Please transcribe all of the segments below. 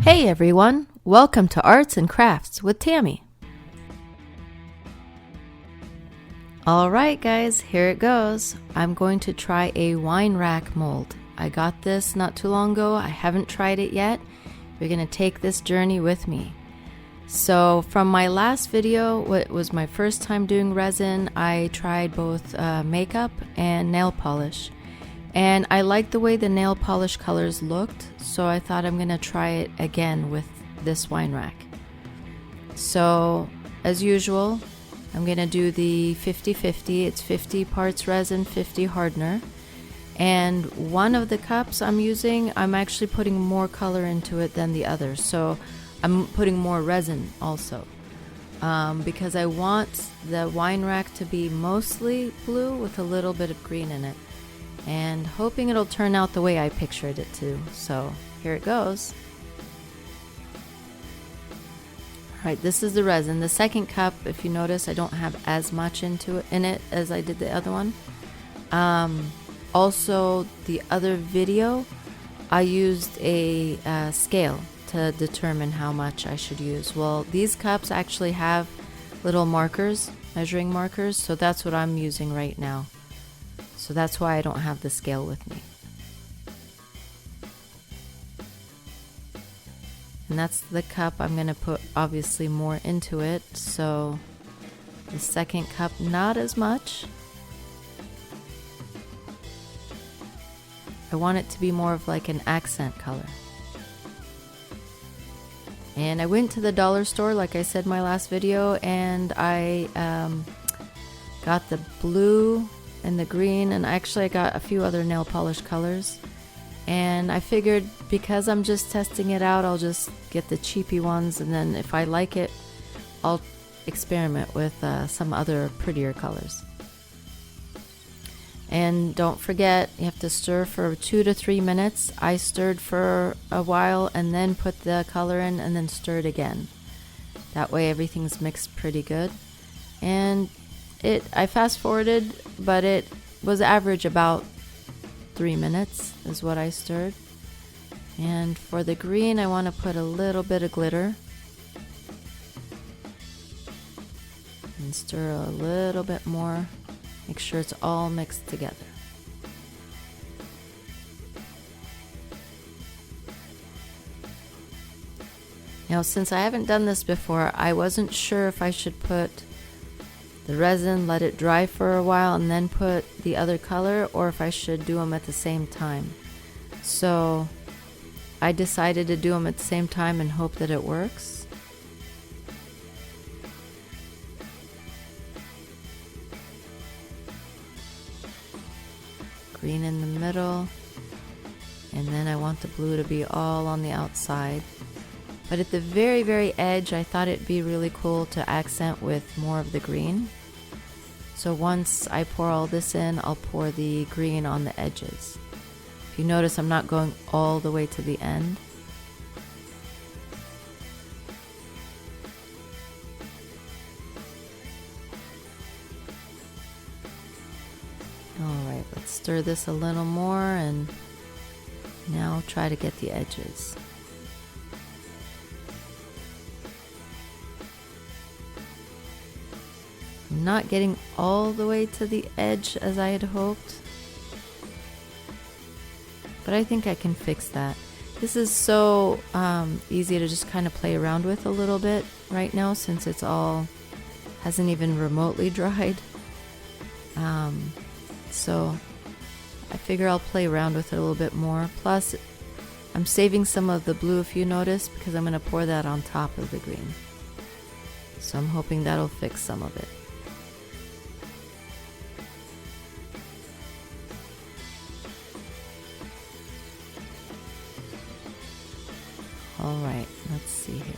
Hey everyone, welcome to Arts and Crafts with Tammy. Alright guys, here it goes. I'm going to try a wine rack mold. I got this not too long ago. I haven't tried it yet. We're going to take this journey with me. So from my last video, what was my first time doing resin, I tried both makeup and nail polish. And I liked the way the nail polish colors looked, so I thought I'm going to try it again with this wine rack. So, as usual, I'm going to do the 50-50. It's 50 parts resin, 50 hardener. And one of the cups I'm using, I'm actually putting more color into it than the other. So, I'm putting more resin also. Because I want the wine rack to be mostly blue with a little bit of green in it. And hoping it'll turn out the way I pictured it to. So here it goes. Alright, this is the resin. The second cup, if you notice, I don't have as much in it as I did the other one. Also, the other video, I used a scale to determine how much I should use. Well, these cups actually have little markers, measuring markers, so that's what I'm using right now. So that's why I don't have the scale with me. And that's the cup. I'm going to put obviously more into it. So the second cup, not as much. I want it to be more of like an accent color. And I went to the dollar store, like I said in my last video, and I got the blue and the green, and actually I got a few other nail polish colors, and I figured because I'm just testing it out, I'll just get the cheapy ones, and then if I like it, I'll experiment with some other prettier colors. And don't forget, you have to stir for 2 to 3 minutes. I stirred for a while and then put the color in and then stirred again. That way everything's mixed pretty good. And I fast forwarded, but it was average about 3 minutes is what I stirred. And for the green, I want to put a little bit of glitter and stir a little bit more. Make sure it's all mixed together. Now, since I haven't done this before, I wasn't sure if I should put the resin, let it dry for a while, and then put the other color, or if I should do them at the same time. So I decided to do them at the same time and hope that it works. Green in the middle, and then I want the blue to be all on the outside. But at the very, very edge, I thought it'd be really cool to accent with more of the green. So once I pour all this in, I'll pour the green on the edges. If you notice, I'm not going all the way to the end. Alright, let's stir this a little more, and now try to get the edges. I'm not getting all the way to the edge as I had hoped, but I think I can fix that. This is so easy to just kind of play around with a little bit right now, since it's all hasn't even remotely dried. So I figure I'll play around with it a little bit more. Plus, I'm saving some of the blue, if you notice, because I'm going to pour that on top of the green. So I'm hoping that'll fix some of it. Alright, let's see here.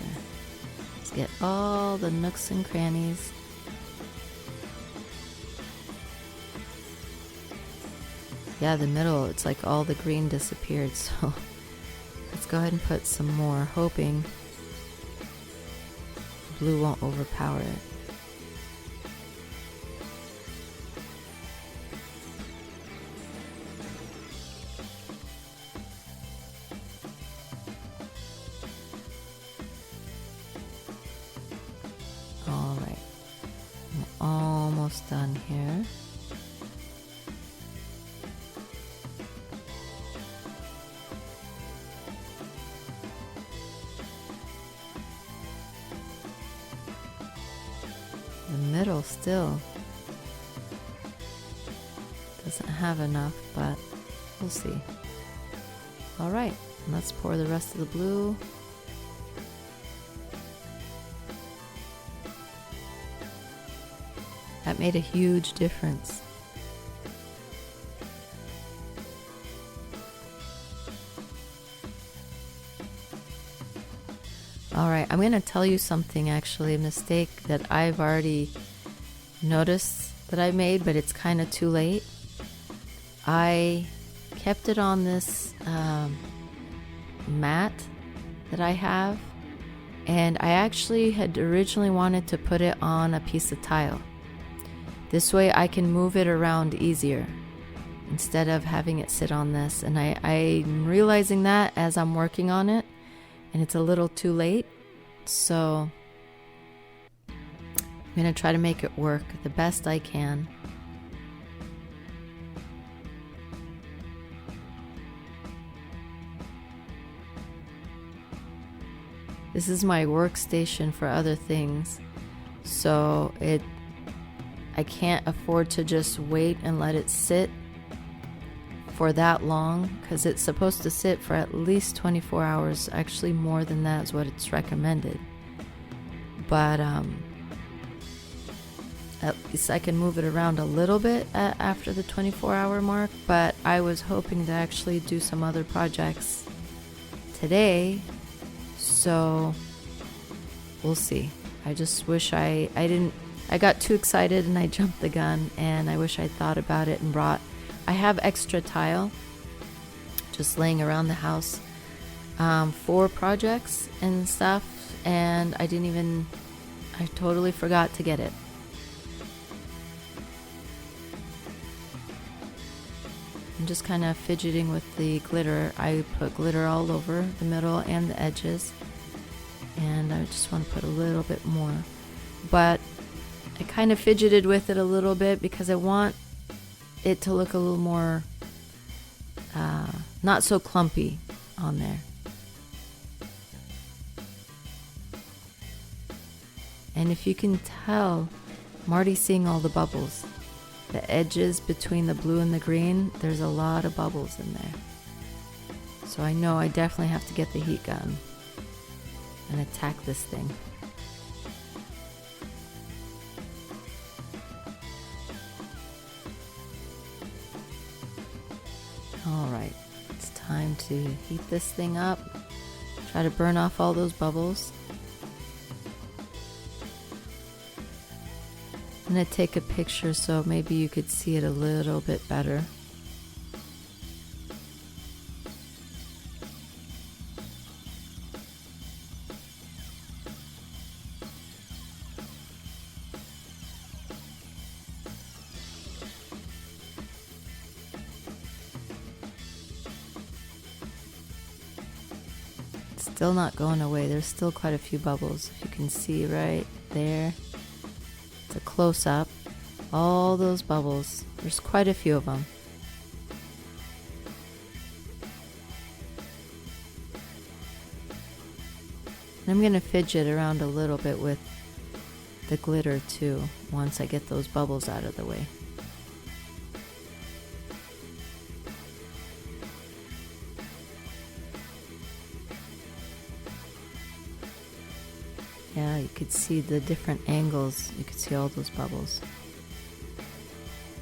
Let's get all the nooks and crannies. Yeah, the middle, it's like all the green disappeared, so let's go ahead and put some more, hoping blue won't overpower it. little still. Doesn't have enough, but we'll see. All right, let's pour the rest of the blue. That made a huge difference. All right, I'm going to tell you something, actually, a mistake that I've already noticed that I made, but it's kind of too late. I kept it on this mat that I have, and I actually had originally wanted to put it on a piece of tile. This way I can move it around easier instead of having it sit on this. And I'm realizing that as I'm working on it, and it's a little too late. So I'm going to try to make it work the best I can. This is my workstation for other things, so I can't afford to just wait and let it sit for that long, because it's supposed to sit for at least 24 hours. Actually, more than that is what it's recommended. But at least I can move it around a little bit after the 24-hour mark. But I was hoping to actually do some other projects today, so we'll see. I just wish I got too excited and I jumped the gun, and I wish I'd thought about it and brought... I have extra tile just laying around the house for projects and stuff, and I totally forgot to get it. I'm just kind of fidgeting with the glitter. I put glitter all over the middle and the edges, and I just want to put a little bit more. But I kind of fidgeted with it a little bit because I want it to look a little more not so clumpy on there. And if you can tell, I'm already seeing all the bubbles. The edges between the blue and the green, there's a lot of bubbles in there. So I know I definitely have to get the heat gun and attack this thing. All right, it's time to heat this thing up. Try to burn off all those bubbles. I'm going to take a picture so maybe you could see it a little bit better. Still not going away. There's still quite a few bubbles, if you can see right there. It's a close-up. All those bubbles. There's quite a few of them. And I'm going to fidget around a little bit with the glitter too, once I get those bubbles out of the way. Yeah, you could see the different angles. You could see all those bubbles.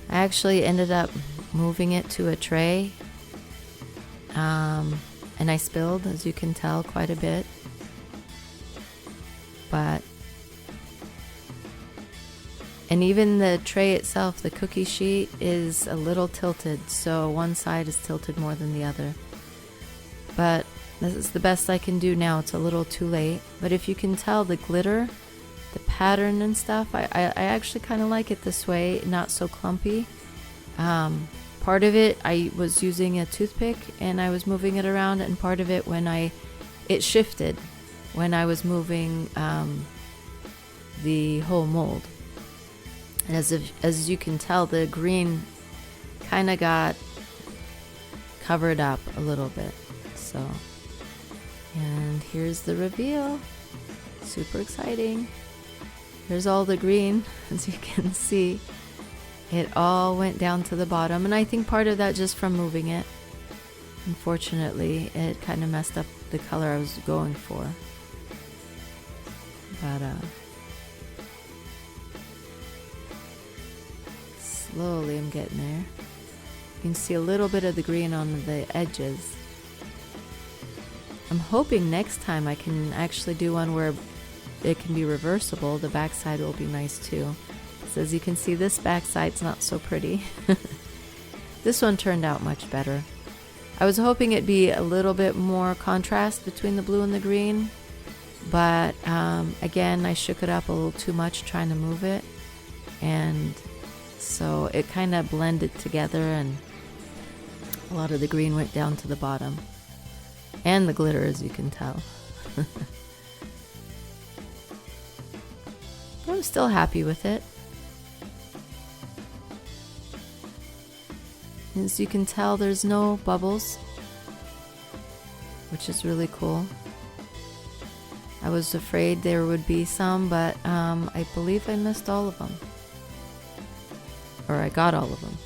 I actually ended up moving it to a tray, and I spilled, as you can tell, quite a bit. And even the tray itself, the cookie sheet, is a little tilted, so one side is tilted more than the other. But this is the best I can do now. It's a little too late. But if you can tell, the glitter, the pattern and stuff, I actually kind of like it this way, not so clumpy. Part of it, I was using a toothpick and I was moving it around, and part of it it shifted when I was moving the whole mold. And as you can tell, the green kind of got covered up a little bit. So, and here's the reveal. Super exciting. here's all the green. As you can see, it all went down to the bottom, and I think part of that just from moving it. Unfortunately, it kind of messed up the color I was going for. But slowly I'm getting there. You can see a little bit of the green on the edges. I'm hoping next time I can actually do one where it can be reversible. The backside will be nice too. So as you can see, this backside's not so pretty. This one turned out much better. I was hoping it'd be a little bit more contrast between the blue and the green, but again, I shook it up a little too much trying to move it, and so it kind of blended together, and a lot of the green went down to the bottom, and the glitter, as you can tell. But I'm still happy with it. As you can tell, there's no bubbles, which is really cool. I was afraid there would be some, but I believe I missed all of them. Or I got all of them.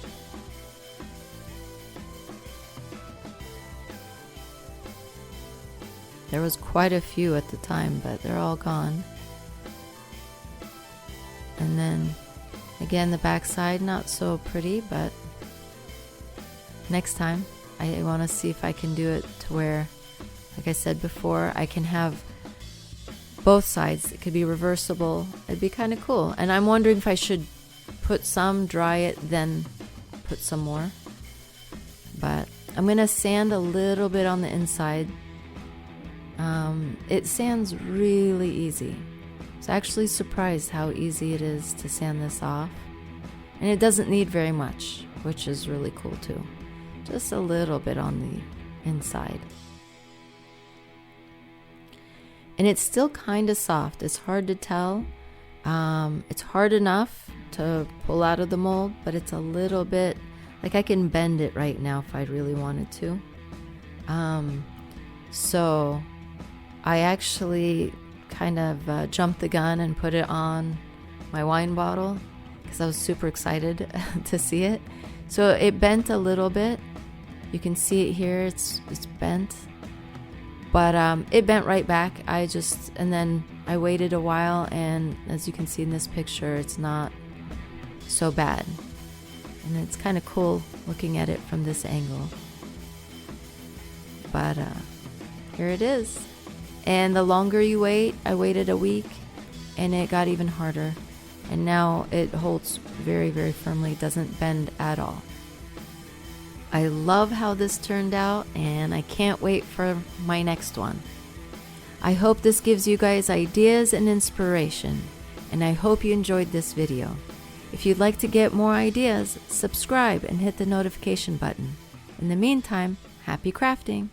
There was quite a few at the time, but they're all gone. And then, again, the backside, not so pretty, but next time I want to see if I can do it to where, like I said before, I can have both sides. It could be reversible. It'd be kind of cool. And I'm wondering if I should put some, dry it, then put some more. But I'm going to sand a little bit on the inside. It sands really easy. I was actually surprised how easy it is to sand this off. And it doesn't need very much, which is really cool too. Just a little bit on the inside. And it's still kind of soft. It's hard to tell. It's hard enough to pull out of the mold, but it's a little bit, like I can bend it right now if I really wanted to. So I actually kind of jumped the gun and put it on my wine bottle because I was super excited to see it. So it bent a little bit. You can see it here. It's bent, but it bent right back. And then I waited a while, and as you can see in this picture, it's not so bad. And it's kind of cool looking at it from this angle. But here it is. And the longer you wait, I waited a week, and it got even harder. And now it holds very, very firmly. It doesn't bend at all. I love how this turned out, and I can't wait for my next one. I hope this gives you guys ideas and inspiration, and I hope you enjoyed this video. If you'd like to get more ideas, subscribe and hit the notification button. In the meantime, happy crafting!